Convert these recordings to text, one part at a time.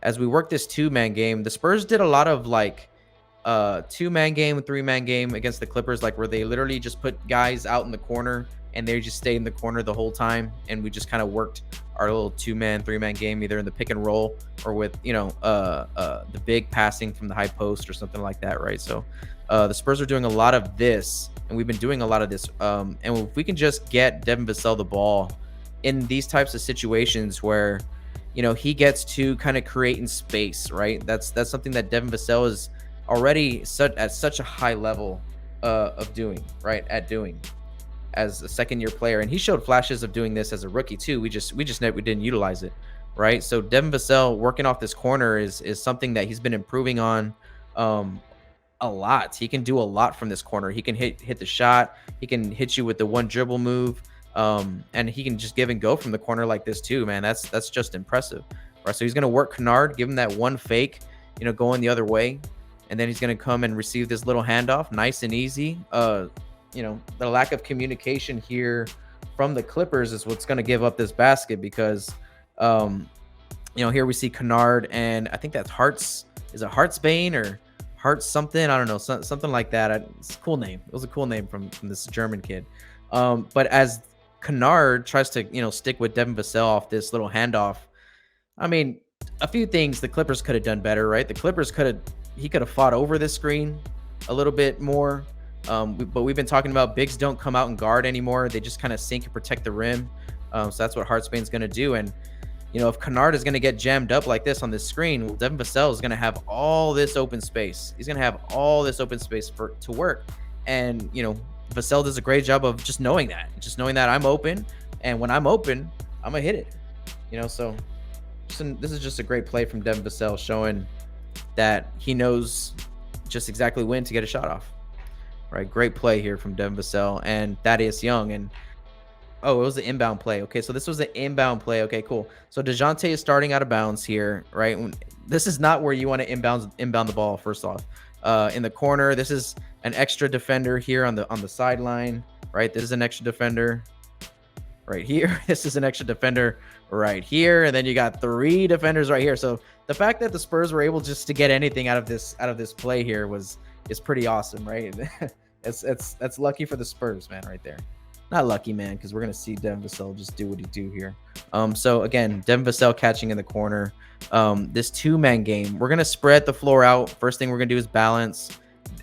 as we work this 2-man game, the Spurs did a lot of like 2-man game, 3-man game against the Clippers, like where they literally just put guys out in the corner and they just stayed in the corner the whole time, and we just kind of worked our little 2-man, 3-man game either in the pick and roll or with the big passing from the high post or something like that, right? So the Spurs are doing a lot of this, and we've been doing a lot of this. And if we can just get Devin Vassell the ball in these types of situations where he gets to kind of create in space, right? That's something that Devin Vassell is already at such a high level of doing, right? At doing as a second-year player, and he showed flashes of doing this as a rookie too. We didn't utilize it, right? So Devin Vassell working off this corner is something that he's been improving on a lot. He can do a lot from this corner. He can hit the shot. He can hit you with the one dribble move, and he can just give and go from the corner like this too, man. That's just impressive, right? So he's gonna work Kennard, give him that one fake, going the other way, and then he's going to come and receive this little handoff, nice and easy. The lack of communication here from the Clippers is what's going to give up this basket, because here we see Kennard, and I think that's Hearts. Is it Hartsbane or Hearts something? I don't know, something like that. It's a cool name. It was a cool name from this German kid. But as Kennard tries to stick with Devin Vassell off this little handoff, I mean, a few things the Clippers could have done better, right? The Clippers he could have fought over this screen a little bit more. But we've been talking about bigs don't come out and guard anymore. They just kind of sink and protect the rim. So that's what Hartsbane's going to do. And, if Kennard is going to get jammed up like this on this screen, well, Devin Vassell is going to have all this open space. He's going to have all this open space to work. And, Vassell does a great job of just knowing that I'm open. And when I'm open, I'm going to hit it. So this is just a great play from Devin Vassell, showing that he knows just exactly when to get a shot off, right? Great play here from Devin Vassell and Thaddeus Young. And it was an inbound play. Okay, so this was an inbound play. Okay, cool. So Dejounte is starting out of bounds here, right? This is not where you want to inbound the ball. First off, in the corner, this is an extra defender here on the sideline, right? This is an extra defender right here. This is an extra defender right here, and then you got 3 defenders right here. So the fact that the Spurs were able just to get anything out of this play here is pretty awesome, right? That's lucky for the Spurs, man, right there. Not lucky, man, because we're gonna see Devin Vassell just do what he do here. So again, Devin Vassell catching in the corner. This 2-man game, we're gonna spread the floor out. First thing we're gonna do is balance,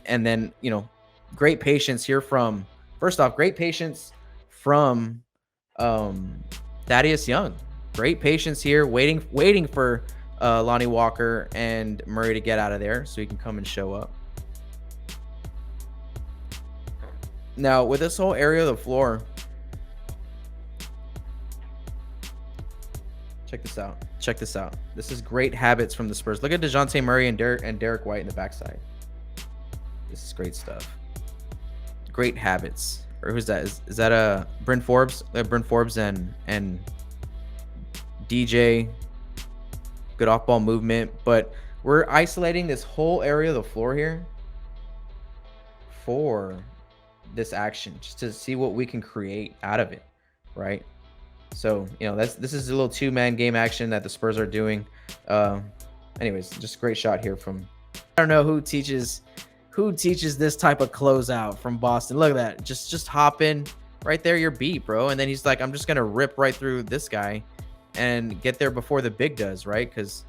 and then great patience here from Thaddeus Young. Great patience here, waiting for Lonnie Walker and Murray to get out of there so he can come and show up. Now, with this whole area of the floor, check this out. This is great habits from the Spurs. Look at Dejounte Murray and Derrick White in the backside. This is great stuff. Great habits. Or who's that? Is that Bryn Forbes? Bryn Forbes and DJ. Good off-ball movement. But we're isolating this whole area of the floor here for this action, just to see what we can create out of it, right? So this is a little 2-man game action that the Spurs are doing. Anyways, just a great shot here from, I don't know who teaches this type of closeout from Boston. Look at that, just hop in right there, you're beat, bro. And then he's like, I'm just gonna rip right through this guy and get there before the big does, right? Because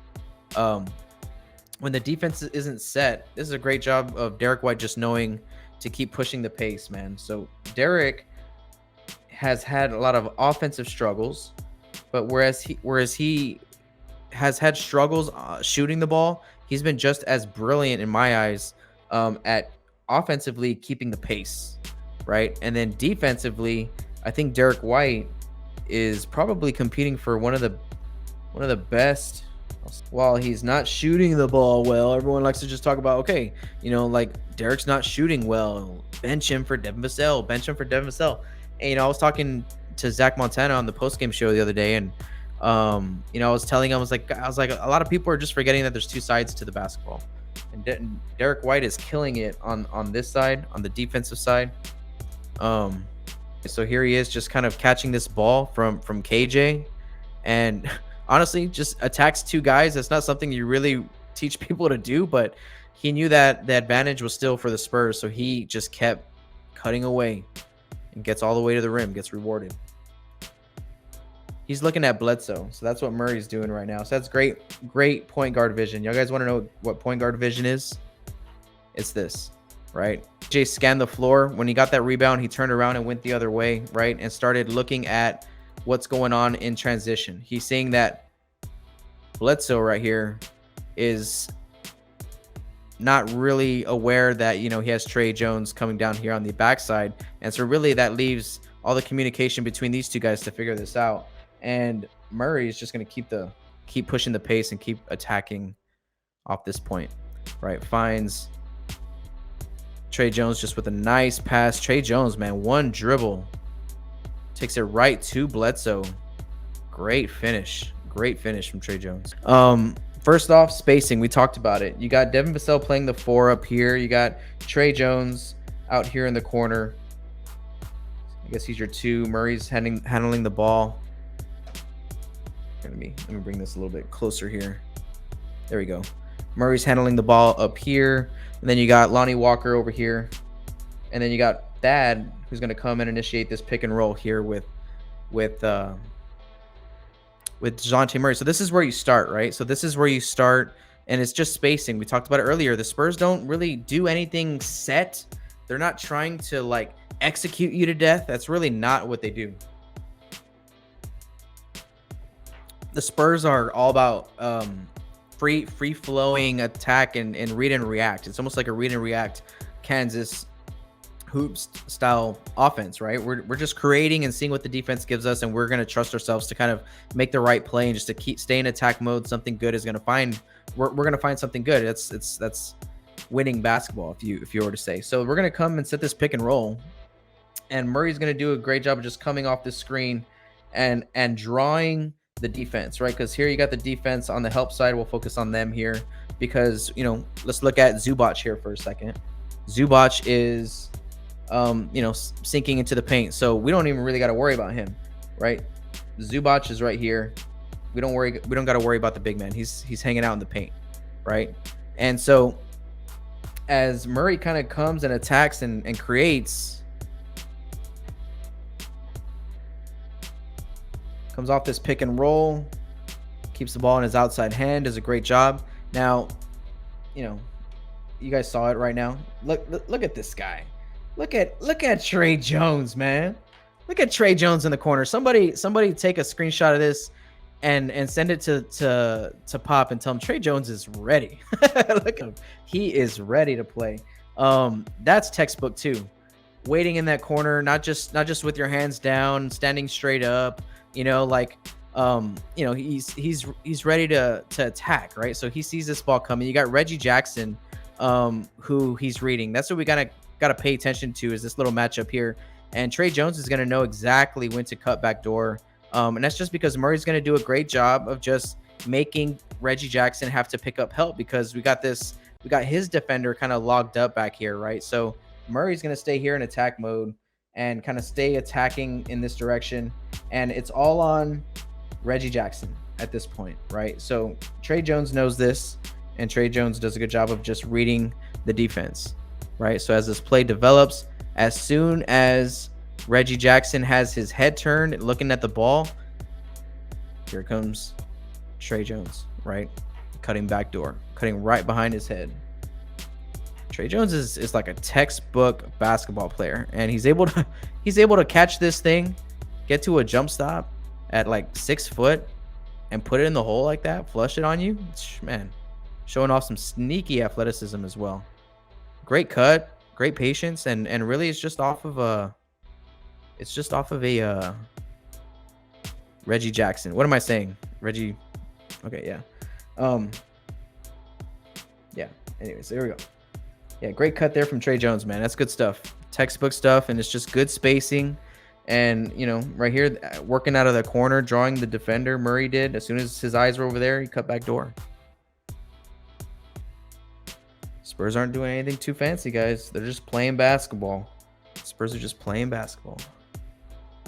when the defense isn't set, this is a great job of Derrick White just knowing to keep pushing the pace, man. So Derrick has had a lot of offensive struggles, but whereas he has had struggles shooting the ball, he's been just as brilliant in my eyes at offensively keeping the pace, right? And then defensively, I think Derrick White is probably competing for one of the best. While he's not shooting the ball well, everyone likes to just talk about, okay, like Derrick's not shooting well, bench him for Devin Vassell. And I was talking to Zach Montana on the postgame show the other day, and I was telling him, I was like, a lot of people are just forgetting that there's 2 sides to the basketball, and Derrick White is killing it on this side, on the defensive side. So here he is, just kind of catching this ball from KJ, and honestly just attacks two guys. That's not something you really teach people to do, but he knew that the advantage was still for the Spurs, so he just kept cutting away and gets all the way to the rim, gets rewarded. He's looking at Bledsoe, so that's what Murray's doing right now. So that's great point guard vision. Y'all guys want to know what point guard vision is? It's this, right? Jay scanned the floor. When he got that rebound, he turned around and went the other way, right? And started looking at what's going on in transition. He's saying that Bledsoe right here is not really aware that, you know, he has Trey Jones coming down here on the backside. And so really that leaves all the communication between these two guys to figure this out. And Murray is just going to keep pushing the pace and keep attacking off this point, right? Finds Trey Jones just with a nice pass. Trey Jones, man, one dribble. Takes it right to Bledsoe. Great finish. Great finish from Trey Jones. First off, spacing. We talked about it. You got Devin Vassell playing the 4 up here. You got Trey Jones out here in the corner. I guess he's your 2. Murray's handling the ball. Let me bring this a little bit closer here. There we go. Murray's handling the ball up here. And then you got Lonnie Walker over here. And then you got Thad, who's going to come and initiate this pick and roll here with Dejounte Murray. So this is where you start, right? So this is where you start, and it's just spacing. We talked about it earlier. The Spurs don't really do anything set. They're not trying to like execute you to death. That's really not what they do. The Spurs are all about free flowing attack and read and react. It's almost like a read and react Kansas hoops style offense, right? We're just creating and seeing what the defense gives us, and we're going to trust ourselves to kind of make the right play and just to stay in attack mode. Something good is going to find. We're going to find something good. That's winning basketball, if you were to say. So we're going to come and set this pick and roll, and Murray's going to do a great job of just coming off the screen and drawing the defense, right? Because here you got the defense on the help side. We'll focus on them here because, you know, let's look at Zubac here for a second. Zubac is you know, sinking into the paint, so we don't even really got to worry about him, right? Zubac is right here. We don't got to worry about the big man. He's hanging out in the paint, right? And so as Murray kind of comes and attacks and creates, comes off this pick and roll, keeps the ball in his outside hand, does a great job. Now, you know, you guys saw it right now. Look at this guy. Look at Trey Jones, man. Look at Trey Jones in the corner. Somebody take a screenshot of this and send it to Pop and tell him Trey Jones is ready. Look at him. He is ready to play. That's textbook too. Waiting in that corner, not just with your hands down, standing straight up, you know, like you know, he's ready to attack, right? So he sees this ball coming. You got Reggie Jackson, who he's reading. That's what we got to pay attention to, is this little matchup here. And Trey Jones is going to know exactly when to cut back door. And that's just because Murray's going to do a great job of just making Reggie Jackson have to pick up help, because we got his defender kind of logged up back here, right? So Murray's going to stay here in attack mode and kind of stay attacking in this direction. And it's all on Reggie Jackson at this point, right? So Trey Jones knows this, and Trey Jones does a good job of just reading the defense, right? So as this play develops, as soon as Reggie Jackson has his head turned looking at the ball, here comes Trey Jones, right? Cutting back door, cutting right behind his head. Trey Jones is like a textbook basketball player, and he's able to catch this thing, get to a jump stop at like 6 foot and put it in the hole like that, flush it on you. Man, showing off some sneaky athleticism as well. Great cut, great patience, and really it's just off of a Reggie Jackson. What am I saying? Reggie. Okay, yeah. Yeah. Anyways, there we go. Yeah, great cut there from Trey Jones, man. That's good stuff. Textbook stuff, and it's just good spacing. And, you know, right here, working out of the corner, drawing the defender, Murray did. As soon as his eyes were over there, he cut back door. Spurs aren't doing anything too fancy, guys. They're just playing basketball. Spurs are just playing basketball.